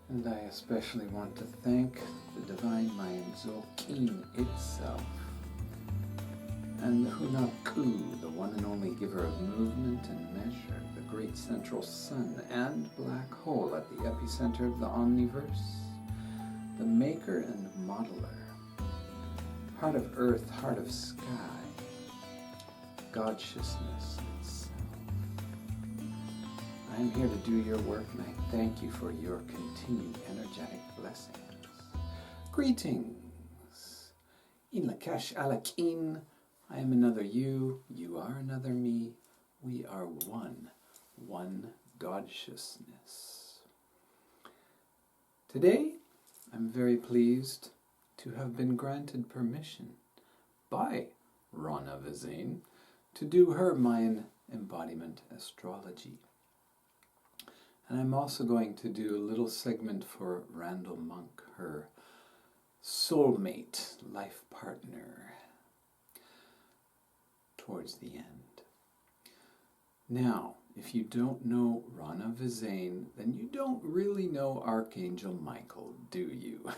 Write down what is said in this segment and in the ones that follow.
And I especially want to thank the Divine Mayan Tzolk'in itself, and the Hunaku, the one and only giver of movement and measure, the great central sun and black hole at the epicenter of the omniverse, the maker and modeler, heart of earth, heart of sky, Godshiousness itself. I am here to do your work, and I thank you for your continued energetic blessings. Greetings! Een Lak'esh Alakin. I am another you, you are another me, we are one Godshiousness. Today, I'm very pleased to have been granted permission by Ronna Vezane to do her Mayan Embodiment Astrology. And I'm also going to do a little segment for Randall Monk, her soulmate, life partner, towards the end. Now, if you don't know Ronna Vezane, then you don't really know Archangel Michael, do you?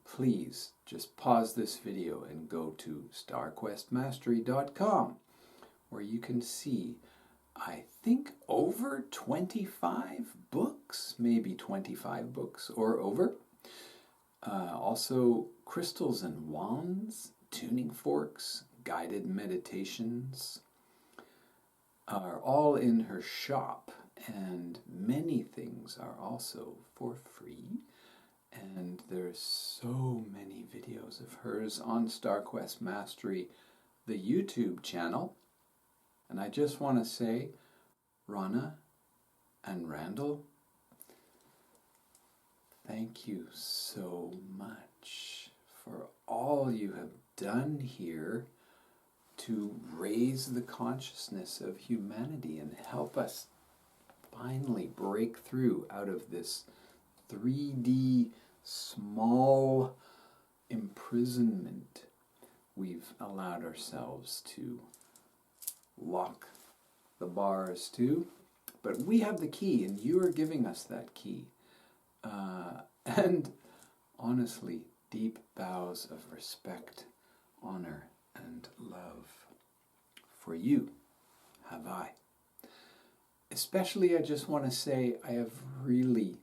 Please just pause this video and go to starquestmastery.com, where you can see, I think, over 25 books, maybe 25 books or over. Also, crystals and wands, tuning forks, guided meditations are all in her shop, and many things are also for free. And there's so many videos of hers on StarQuest Mastery, the YouTube channel. And I just want to say, Ronna and Randall, thank you so much for all you have done here to raise the consciousness of humanity and help us finally break through out of this 3D small imprisonment we've allowed ourselves to lock the bars to. But we have the key, and you are giving us that key. And honestly, deep bows of respect, honor, and love for you have I. Especially, I just want to say I have really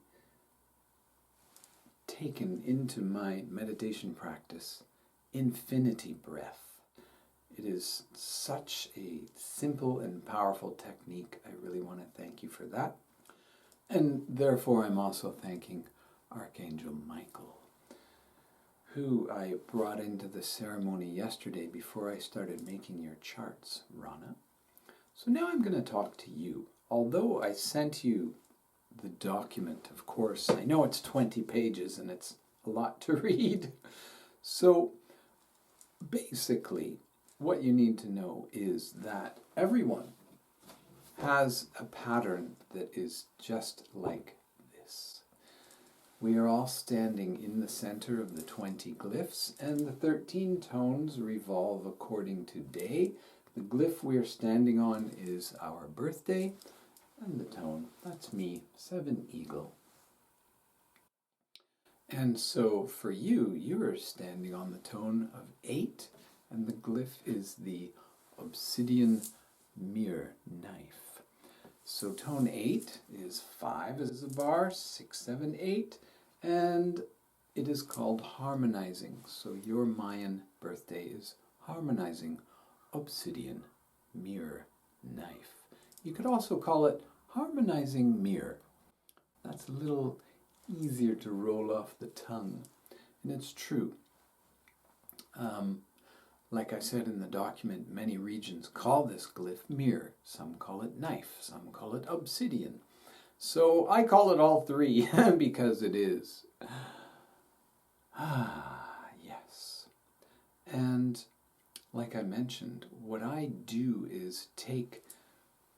taken into my meditation practice infinity breath. It is such a simple and powerful technique. I really want to thank you for that. And therefore, I'm also thanking Archangel Michael, who I brought into the ceremony yesterday before I started making your charts, Ronna. So now I'm going to talk to you. Although I sent you the document, of course, I know it's 20 pages and it's a lot to read. So basically, what you need to know is that everyone has a pattern that is just like this. We are all standing in the center of the 20 glyphs, and the 13 tones revolve according to day. The glyph we are standing on is our birthday, and the tone, that's me, 7 Eagle. And so for you, you're standing on the tone of 8, and the glyph is the obsidian mirror knife. So tone 8 is 5 as a bar, 6, 7, 8, and it is called harmonizing. So your Mayan birthday is harmonizing obsidian mirror knife. You could also call it harmonizing mirror. That's a little easier to roll off the tongue, and it's true. Like I said in the document, many regions call this glyph mirror. Some call it knife, some call it obsidian. So I call it all three because it is. Yes. And like I mentioned, what I do is take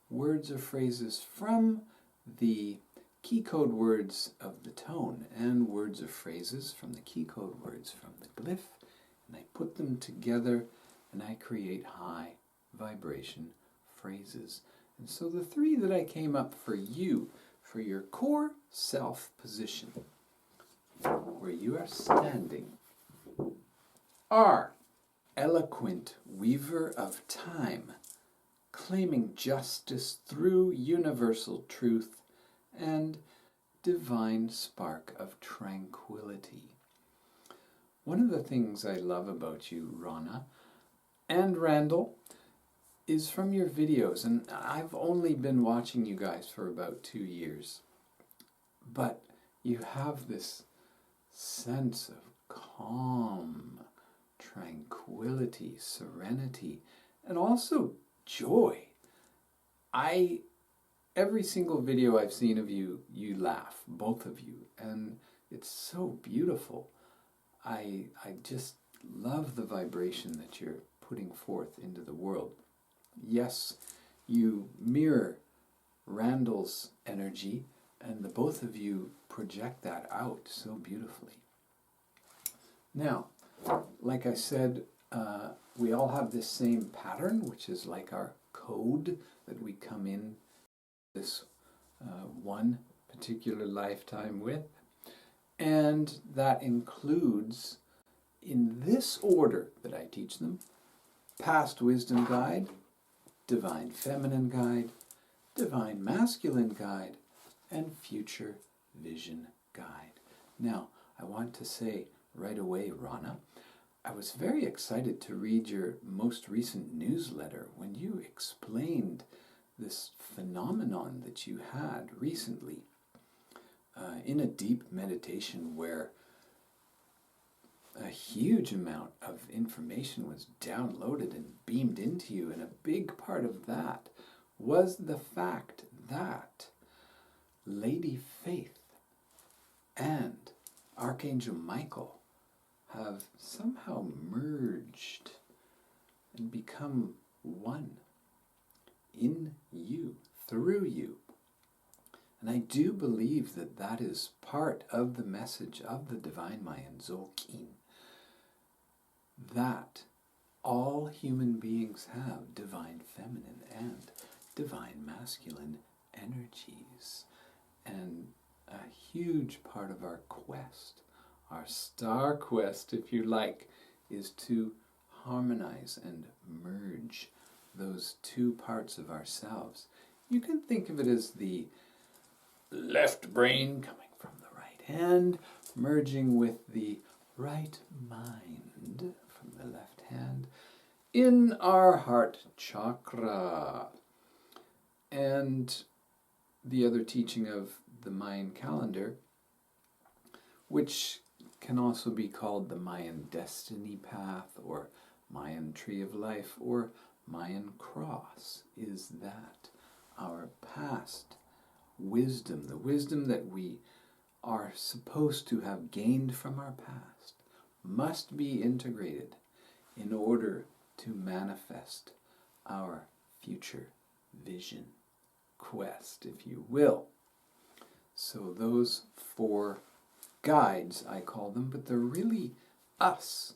words or phrases from the key code words of the tone and words or phrases from the key code words from the glyph, and I put them together and I create high vibration phrases. And so the three that I came up for you for your core self position, where you are standing, are eloquent weaver of time, claiming justice through universal truth and divine spark of tranquility. One of the things I love about you, Ronna and Randall, is from your videos, and I've only been watching you guys for about 2 years, but you have this sense of calm, tranquility, serenity, and also joy. Every single video I've seen of you, you laugh, both of you, and it's so beautiful. I just love the vibration that you're putting forth into the world. Yes, you mirror Randall's energy, and the both of you project that out so beautifully. Now, like I said, we all have this same pattern, which is like our code that we come in this one particular lifetime with. And that includes, in this order that I teach them, past wisdom guide, divine feminine guide, divine masculine guide, and future vision guide. Now, I want to say right away, Ronna, I was very excited to read your most recent newsletter when you explained this phenomenon that you had recently in a deep meditation where a huge amount of information was downloaded and beamed into you, and a big part of that was the fact that Lady Faith and Archangel Michael have somehow merged and become one in you, through you. And I do believe that that is part of the message of the Divine Mayan Zolkin, that all human beings have divine feminine and divine masculine energies. And a huge part of our quest, our star quest, if you like, is to harmonize and merge those two parts of ourselves. You can think of it as the left brain coming from the right hand, merging with the right mind from the left hand in our heart chakra. And the other teaching of the Mayan calendar, which can also be called the Mayan destiny path or Mayan tree of life or Mayan cross, is that our past wisdom, the wisdom that we are supposed to have gained from our past, must be integrated in order to manifest our future vision, quest, if you will. So those 4 guides, I call them, but they're really us.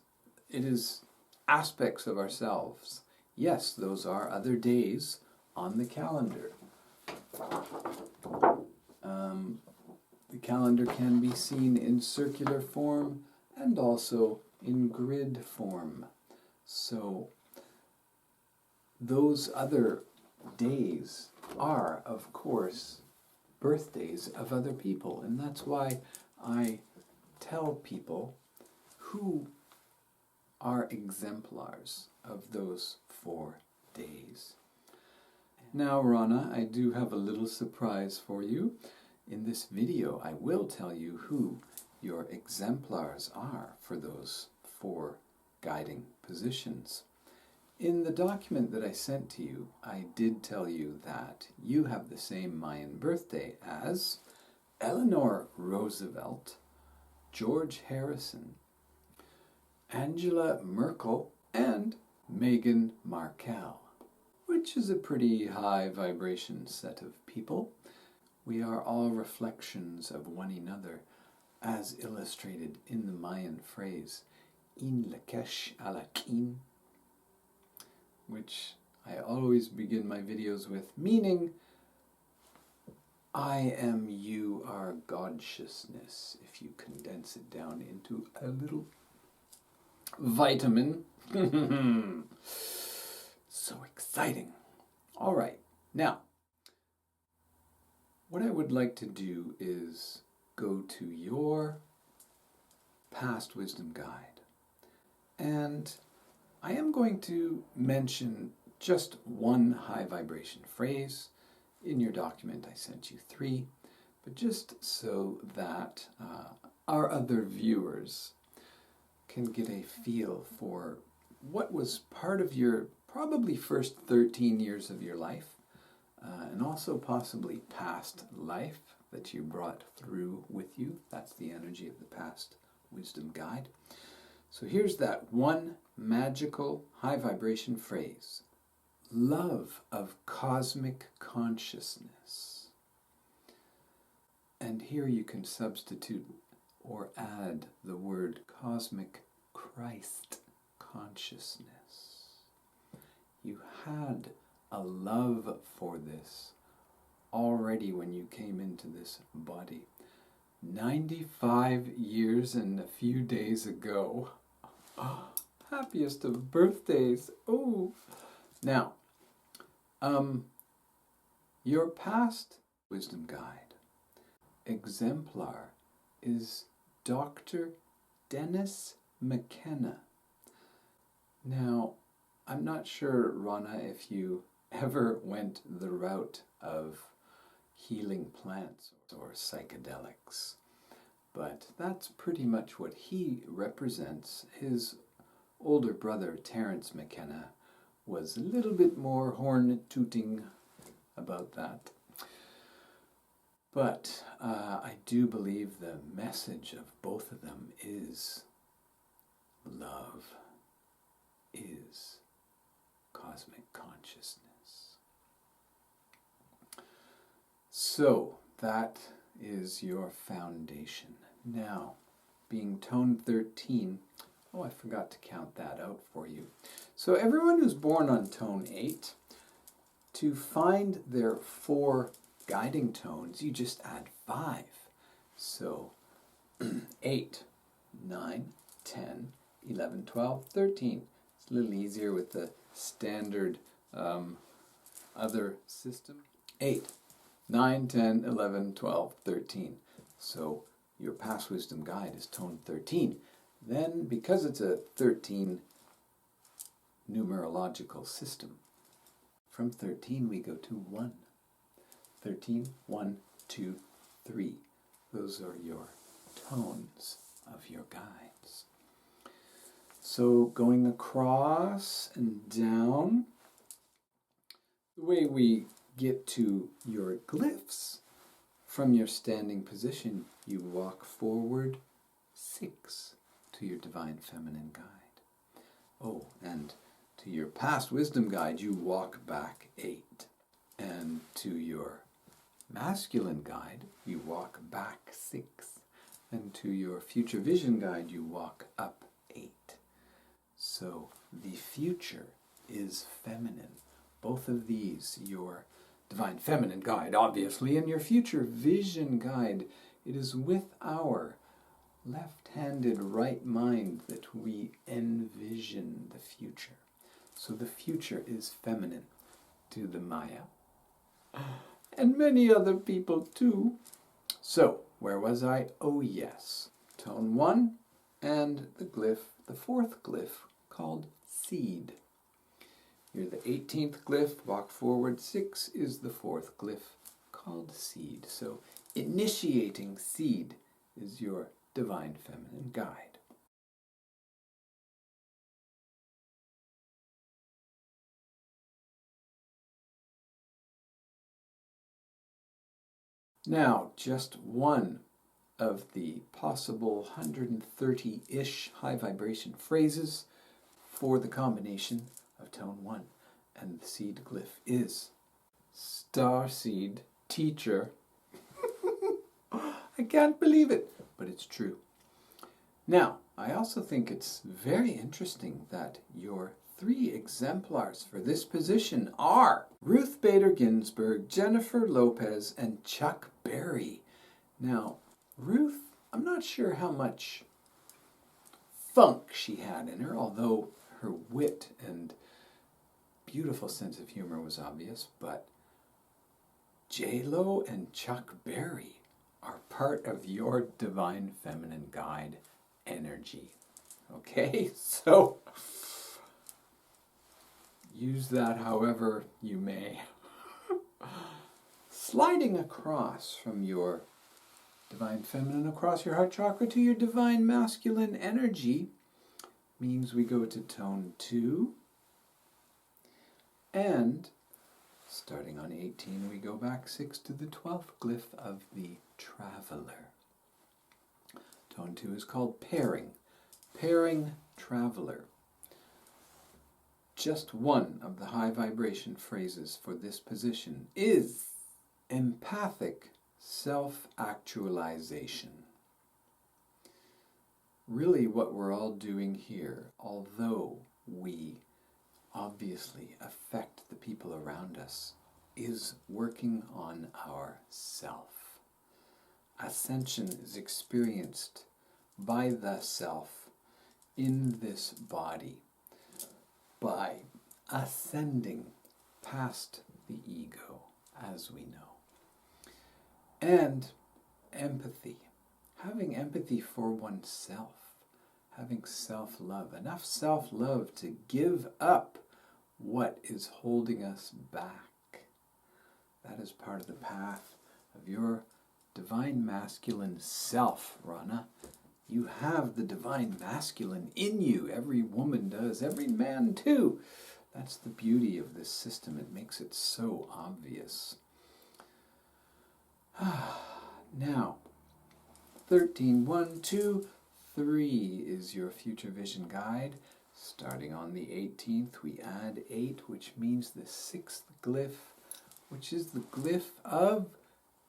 It is aspects of ourselves. Yes, those are other days on the calendar. The calendar can be seen in circular form and also in grid form. So those other days are, of course, birthdays of other people. And that's why I tell people who are exemplars of those 4 days. Now, Ronna, I do have a little surprise for you. In this video, I will tell you who your exemplars are for those 4 guiding positions. In the document that I sent to you, I did tell you that you have the same Mayan birthday as Eleanor Roosevelt, George Harrison, Angela Merkel, and Meghan Markle, which is a pretty high vibration set of people. We are all reflections of one another, as illustrated in the Mayan phrase, Een Lak'esh alakin, which I always begin my videos with, meaning I am, you are Godsciousness, if you condense it down into a little vitamin. So exciting. All right, now, what I would like to do is go to your past wisdom guide. And I am going to mention just one high vibration phrase. In your document I sent you 3, but just so that our other viewers can get a feel for what was part of your probably first 13 years of your life, and also possibly past life that you brought through with you. That's the energy of the past wisdom guide. So here's that one magical high vibration phrase. Love of cosmic consciousness. And here you can substitute or add the word cosmic Christ consciousness. You had a love for this already when you came into this body. 95 years and a few days ago. Oh, happiest of birthdays. Oh. Now, your past wisdom guide, exemplar, is Dr. Dennis McKenna. Now, I'm not sure, Ronna, if you ever went the route of healing plants or psychedelics, but that's pretty much what he represents. His older brother, Terence McKenna, was a little bit more horn-tooting about that. But I do believe the message of both of them is love is cosmic consciousness. So that is your foundation. Now, being tone 13, oh, I forgot to count that out for you. So everyone who's born on tone 8, to find their 4 guiding tones, you just add 5. So 8, 9, 10, 11, 12, 13. It's a little easier with the standard other system. 8, 9, 10, 11, 12, 13. So your past wisdom guide is tone 13. Then, because it's a 13 numerological system, from 13 we go to 1. 13, 1, 2, 3. Those are your tones of your guides. So going across and down, the way we get to your glyphs, from your standing position, you walk forward 6 to your divine feminine guide. Oh, and to your past wisdom guide, you walk back 8. And to your masculine guide, you walk back 6. And to your future vision guide, you walk up 8. So the future is feminine. Both of these, your divine feminine guide, obviously, and your future vision guide, it is with our left-handed right mind that we envision the future. So the future is feminine to the Maya, and many other people too. So, where was I? Oh yes, tone 1 and the glyph, the 4th glyph called seed. You're the 18th glyph, walk forward 6 is the 4th glyph called seed. So initiating seed is your divine feminine guide. Now, just one of the possible 130-ish high vibration phrases for the combination of tone 1 and the seed glyph is Starseed Teacher. I can't believe it, but it's true. Now, I also think it's very interesting that your 3 exemplars for this position are Ruth Bader Ginsburg, Jennifer Lopez, and Chuck Berry. Now, Ruth, I'm not sure how much funk she had in her, although her wit and beautiful sense of humor was obvious, but J-Lo and Chuck Berry are part of your Divine Feminine Guide energy. Okay, so use that however you may. Sliding across from your Divine Feminine across your heart chakra to your Divine Masculine energy means we go to tone 2, and starting on 18 we go back 6 to the 12th glyph of the Traveler. Tone 2 is called Pairing. Pairing Traveler. Just one of the high vibration phrases for this position is empathic self-actualization. Really what we're all doing here, although we obviously affect the people around us, is working on our self. Ascension is experienced by the self in this body by ascending past the ego, as we know. And empathy. Having empathy for oneself. Having self-love. Enough self-love to give up what is holding us back. That is part of the path of your Divine Masculine self, Ronna. You have the Divine Masculine in you. Every woman does. Every man too. That's the beauty of this system. It makes it so obvious. Now, 13, 1, 2, 3 is your future vision guide. Starting on the 18th, we add 8, which means the 6th glyph, which is the glyph of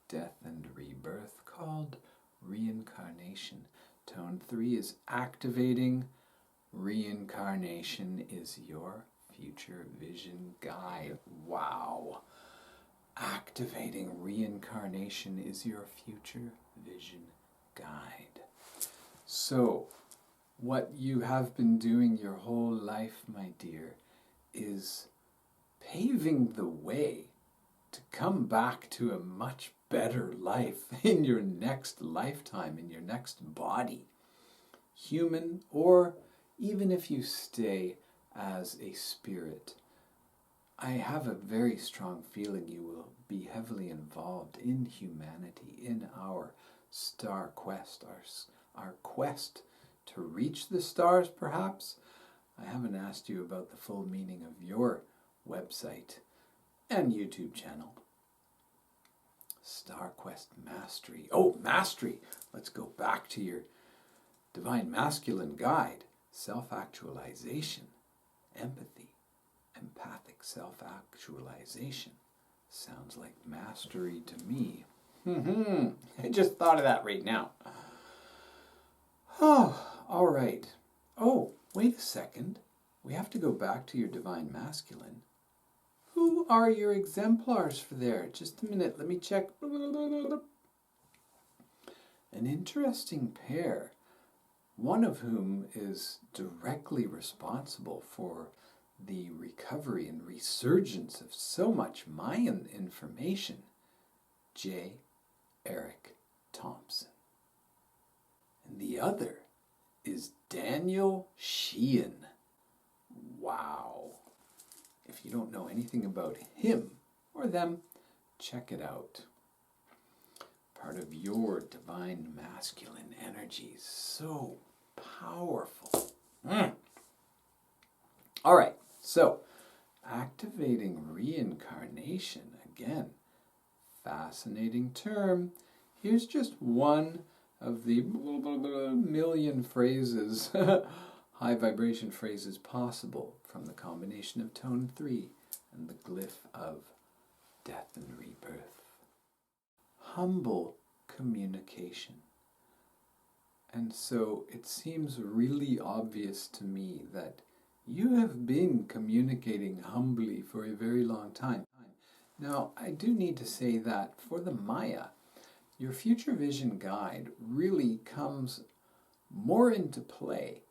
death and rebirth, called reincarnation. Tone 3 is activating. Reincarnation is your future vision guide. Wow. Activating reincarnation is your future vision guide. So, what you have been doing your whole life, my dear, is paving the way to come back to a much better life in your next lifetime, in your next body. Human, or even if you stay as a spirit, I have a very strong feeling you will be heavily involved in humanity, in our star quest, our quest to reach the stars, perhaps. I haven't asked you about the full meaning of your website and YouTube channel. Star Quest Mastery. Oh, Mastery! Let's go back to your Divine Masculine guide. Self-actualization, empathy, empathic self-actualization. Sounds like mastery to me. I just thought of that right now. Oh, all right. Oh, wait a second. We have to go back to your Divine Masculine. Who are your exemplars for there? Just a minute, let me check. An interesting pair, one of whom is directly responsible for the recovery and resurgence of so much Mayan information, J. Eric Thompson. And the other is Daniel Sheehan. Wow. If you don't know anything about him or them, check it out. Part of your Divine Masculine energy. So powerful. All right, so activating reincarnation. Again, fascinating term. Here's just one of the million phrases, high vibration phrases possible from the combination of tone 3 and the glyph of death and rebirth. Humble communication. And so it seems really obvious to me that you have been communicating humbly for a very long time. Now, I do need to say that for the Maya, your future vision guide really comes more into play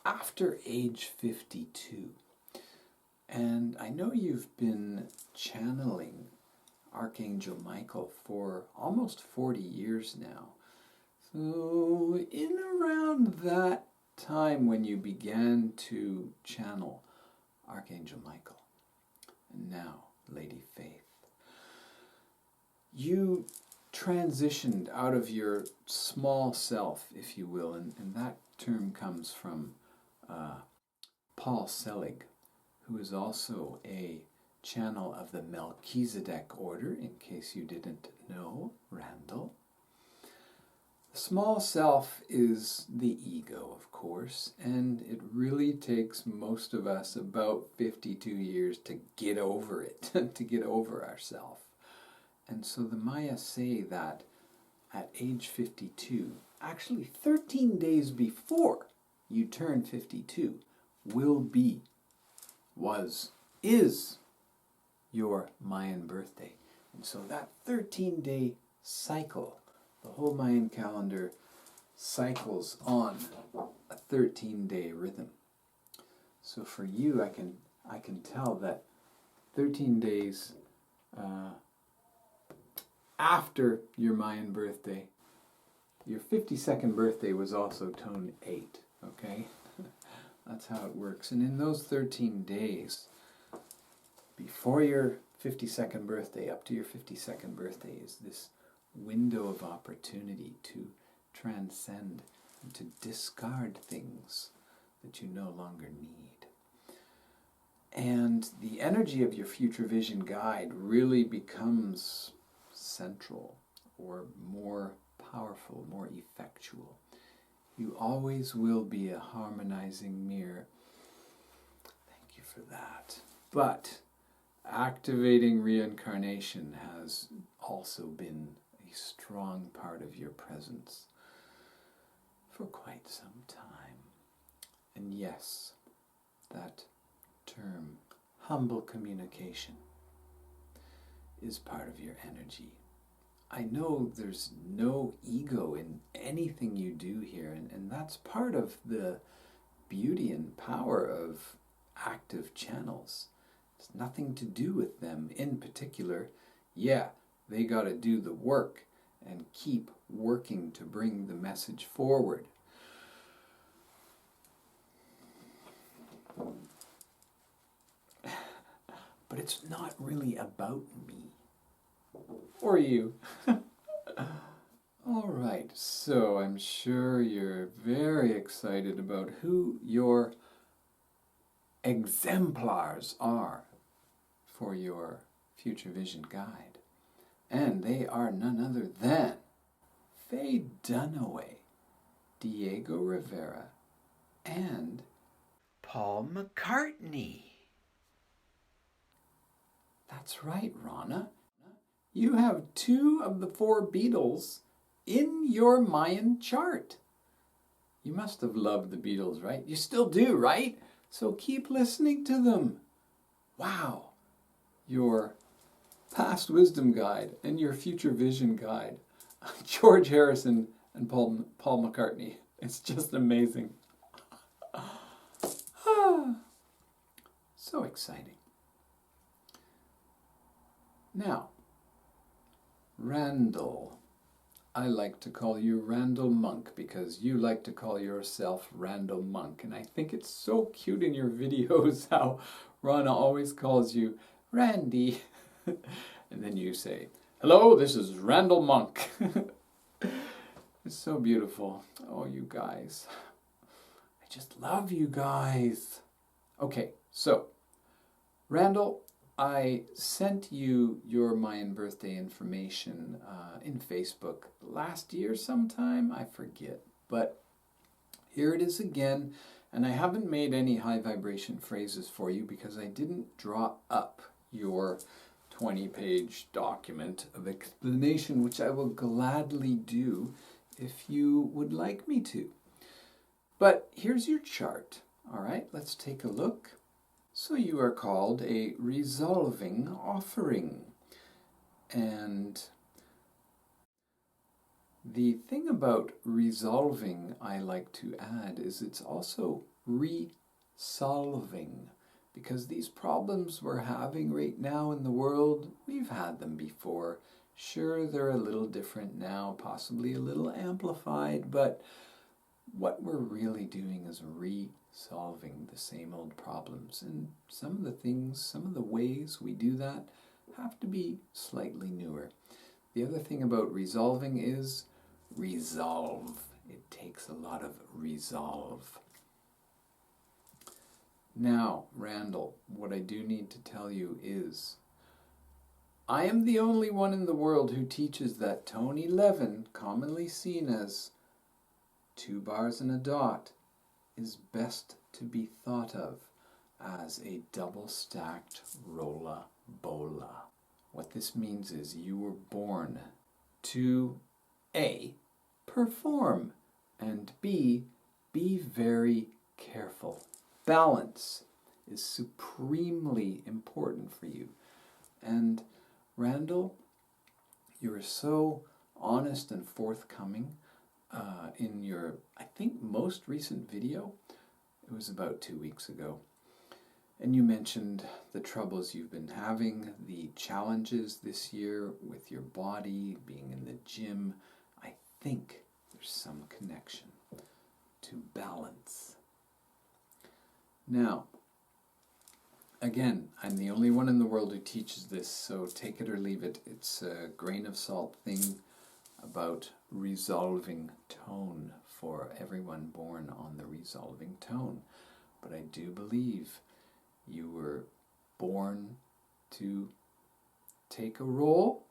after age 52. And I know you've been channeling Archangel Michael for almost 40 years now. So in around that time when you began to channel Archangel Michael, and now Lady Faith, you transitioned out of your small self, if you will, and that term comes from Paul Selig, who is also a channel of the Melchizedek order, in case you didn't know, Randall. The small self is the ego, of course, and it really takes most of us about 52 years to get over it, to get over ourselves. And so the Maya say that at age 52, actually 13 days before you turn 52, is your Mayan birthday. And so that 13-day cycle, the whole Mayan calendar cycles on a 13-day rhythm. So for you, I can tell that 13 days after your Mayan birthday, your 52nd birthday was also tone 8, okay? That's how it works. And in those 13 days, before your 52nd birthday, up to your 52nd birthday, is this window of opportunity to transcend and to discard things that you no longer need. And the energy of your future vision guide really becomes central or more powerful, more effectual. You always will be a harmonizing mirror. Thank you for that. But activating reincarnation has also been a strong part of your presence for quite some time. And yes, that term, humble communication, is part of your energy. I know there's no ego in anything you do here, and that's part of the beauty and power of active channels. It's nothing to do with them in particular. Yeah, they got to do the work and keep working to bring the message forward. But it's not really about me or you. All right, so I'm sure you're very excited about who your exemplars are for your future vision guide. And they are none other than Faye Dunaway, Diego Rivera, and Paul McCartney. That's right, Ronna. You have 2 of the 4 Beatles in your Mayan chart. You must have loved the Beatles, right? You still do, right? So keep listening to them. Wow. Your past wisdom guide and your future vision guide. George Harrison and Paul McCartney. It's just amazing. So exciting. Now, Randall. I like to call you Randall Monk because you like to call yourself Randall Monk. And I think it's so cute in your videos how Ronna always calls you Randy. And then you say, "Hello, this is Randall Monk." It's so beautiful. Oh, you guys. I just love you guys. Okay, so, Randall, I sent you your Mayan birthday information in Facebook last year sometime. I forget. But here it is again. And I haven't made any high vibration phrases for you because I didn't draw up your 20-page document of explanation, which I will gladly do if you would like me to. But here's your chart. All right, let's take a look. So you are called a resolving offering. And the thing about resolving I like to add is it's also resolving, because these problems we're having right now in the world, we've had them before. Sure, they're a little different now, possibly a little amplified, but what we're really doing is resolving the same old problems. And some of the things, some of the ways we do that have to be slightly newer. The other thing about resolving is resolve. It takes a lot of resolve. Now, Randall, what I do need to tell you is I am the only one in the world who teaches that tone 11, commonly seen as 2 bars and a dot, is best to be thought of as a double-stacked rolla bola. What this means is you were born to A, perform, and B, be very careful. Balance is supremely important for you. And Randall, you are so honest and forthcoming in your, I think, most recent video. It was about 2 weeks ago. And you mentioned the troubles you've been having, the challenges this year with your body, being in the gym. I think there's some connection to balance. Now, again, I'm the only one in the world who teaches this, so take it or leave it. It's a grain of salt thing about resolving tone for everyone born on the resolving tone. But I do believe you were born to take a role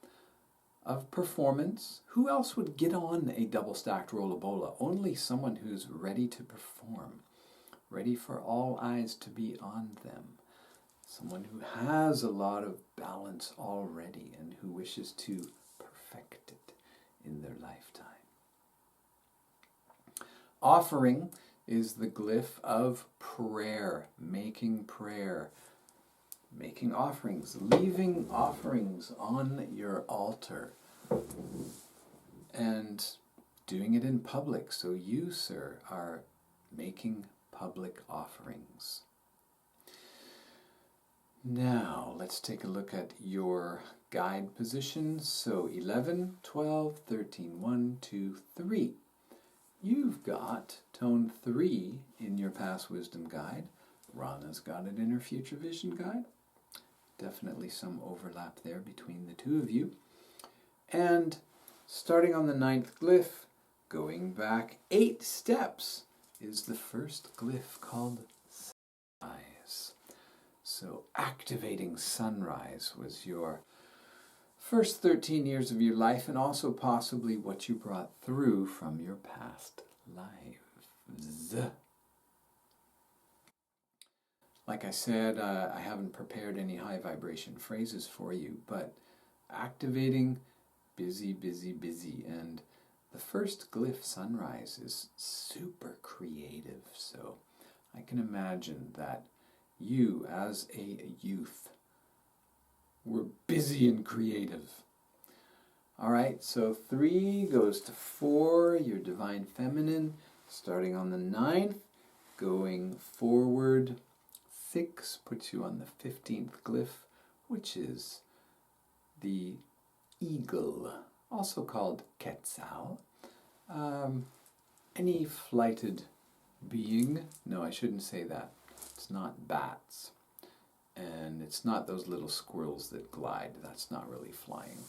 of performance. Who else would get on a double-stacked rollabola? Only someone who's ready to perform, ready for all eyes to be on them. Someone who has a lot of balance already and who wishes to perfect it in their lifetime. Offering is the glyph of prayer, making offerings, leaving offerings on your altar, and doing it in public. So you, sir, are making public offerings. Now, let's take a look at your guide positions. So 11, 12, 13, 1, 2, 3. You've got tone 3 in your past wisdom guide. Ronna's got it in her future vision guide. Definitely some overlap there between the two of you. And starting on the 9th glyph, going back 8 steps, is the first glyph called sunrise. So activating sunrise was your first 13 years of your life, and also possibly what you brought through from your past lives. Like I said, I haven't prepared any high vibration phrases for you, but activating, busy, busy, busy. And the first glyph, sunrise, is super creative. So I can imagine that you, as a youth, were busy and creative. All right, so 3 goes to 4, your divine feminine, starting on the 9th, going forward. 6 puts you on the 15th glyph, which is the eagle, also called Quetzal. Any flighted being, no, I shouldn't say that. It's not bats. And it's not those little squirrels that glide. That's not really flying.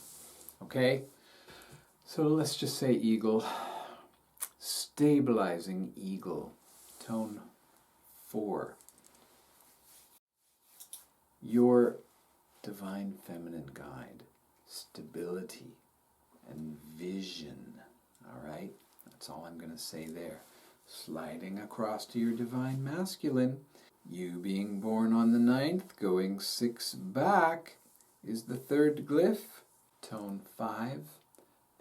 Okay? So let's just say eagle. Stabilizing eagle. Tone 4. Your divine feminine guide. Stability and vision. All right? That's all I'm going to say there. Sliding across to your divine masculine. You being born on the 9th, going 6 back, is the 3rd glyph, tone 5,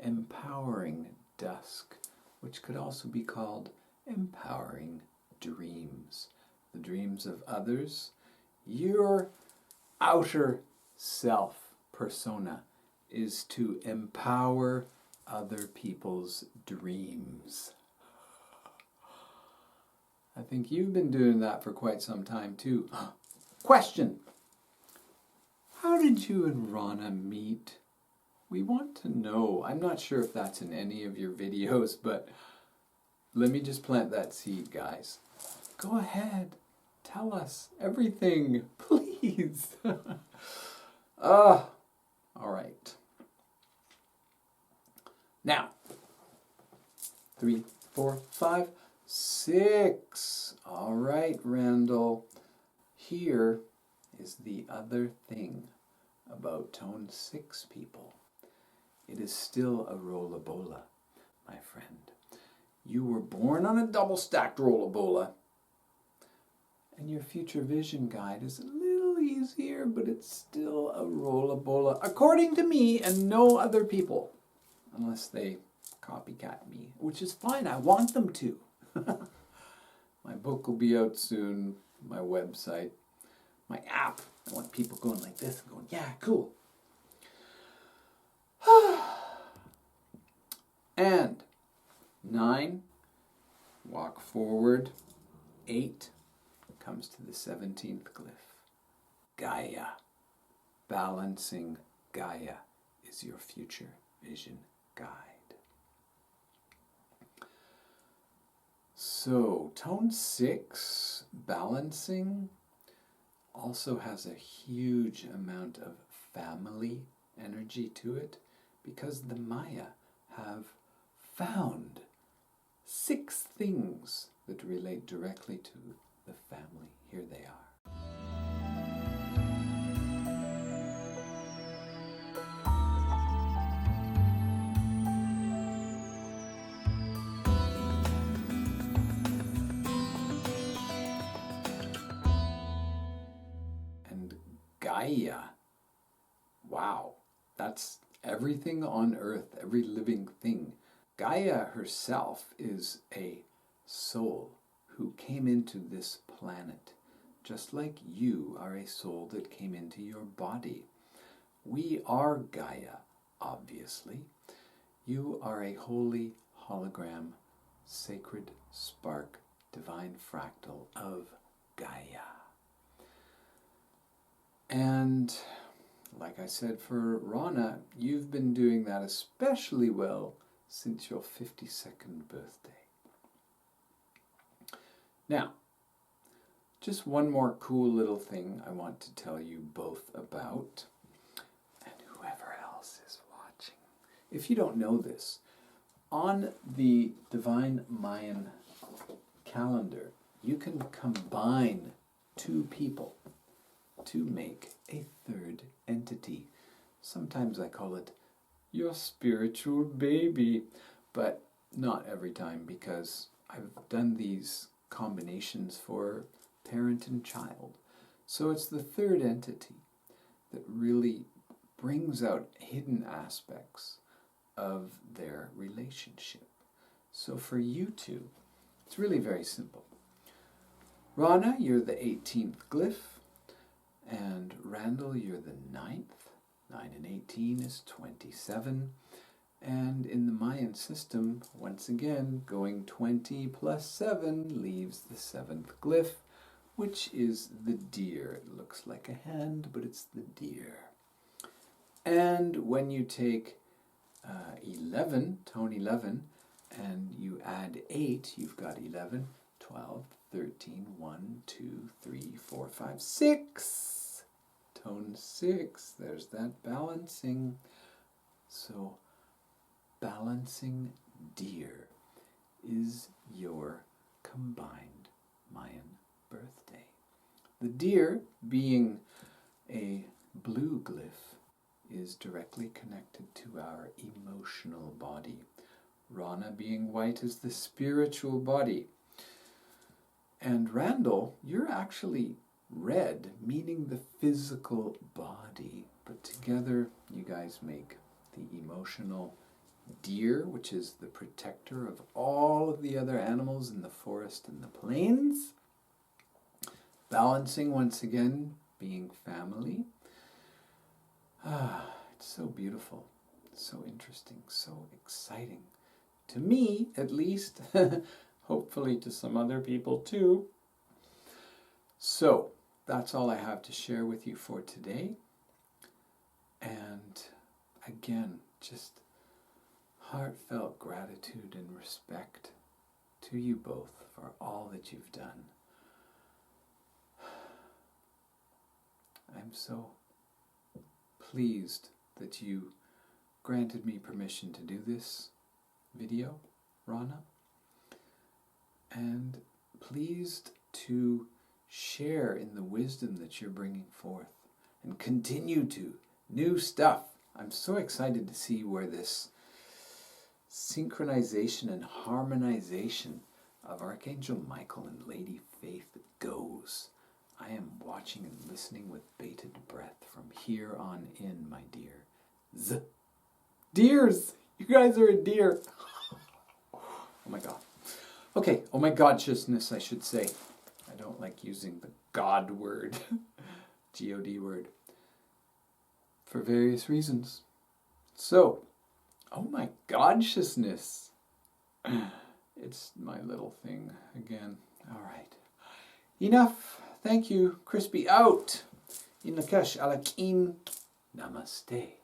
empowering dusk, which could also be called empowering dreams. the dreams of others. Your outer self persona is to empower other people's dreams. I think you've been doing that for quite some time too. Question. How did you and Ronna meet? We want to know. I'm not sure if that's in any of your videos, but let me just plant that seed, guys. Go ahead. Tell us everything, please. All right. Now, 3, 4, 5, 6. All right, Randall. Here is the other thing about tone 6 people. It is still a rollabola, my friend. You were born on a double-stacked rollabola, and your future vision guide is a little easier, but it's still a rollabola, according to me and no other people, unless they copycat me, which is fine. I want them to. My book will be out soon, my website, my app. I want people going like this and going, yeah, cool. And 9, walk forward. 8 comes to the 17th glyph. Gaia. Balancing Gaia is your future vision guide. So, tone 6, balancing, also has a huge amount of family energy to it, because the Maya have found 6 things that relate directly to the family. Here they are. And Gaia, wow, that's everything on earth, every living thing. Gaia herself is a soul who came into this planet, just like you are a soul that came into your body. We are Gaia, obviously. You are a holy hologram, sacred spark, divine fractal of Gaia. And like I said for Ronna, you've been doing that especially well since your 52nd birthday. Now, just one more cool little thing I want to tell you both about, and whoever else is watching. If you don't know this, on the Divine Mayan calendar, you can combine 2 people to make a 3rd entity. Sometimes I call it your spiritual baby, but not every time, because I've done these combinations for parent and child. So it's the 3rd entity that really brings out hidden aspects of their relationship. So for you 2, it's really very simple. Ronna, you're the 18th glyph, and Randall, you're the 9th. 9 and 18 is 27. And in the Mayan system, once again, going 20 plus 7 leaves the 7th glyph, which is the deer. It looks like a hand, but it's the deer. And when you take 11, tone 11, and you add 8, you've got 11, 12, 13, 1, 2, 3, 4, 5, 6. Tone 6, there's that balancing. So, balancing deer is your combined Mayan birthday. The deer, being a blue glyph, is directly connected to our emotional body. Ronna, being white, is the spiritual body. And Randall, you're actually red, meaning the physical body. But together, you guys make the emotional deer, which is the protector of all of the other animals in the forest and the plains. balancing once again, being family. It's so beautiful, so interesting, so exciting. To me, at least, hopefully to some other people too. So, that's all I have to share with you for today. And again, just heartfelt gratitude and respect to you both for all that you've done. I'm so pleased that you granted me permission to do this video, Ronna, and pleased to share in the wisdom that you're bringing forth and continue to. New stuff. I'm so excited to see where this synchronization and harmonization of Archangel Michael and Lady Faith goes. I am watching and listening with bated breath from here on in, my dear. Dears! You guys are a dear. Oh my God. Okay, oh my Godshness, I should say. I don't like using the God word, G-O-D word, for various reasons. So, oh my Godshness. It's my little thing again. All right. Enough. Thank you. Crispy out. Een Lak'esh, Alakin. Namaste.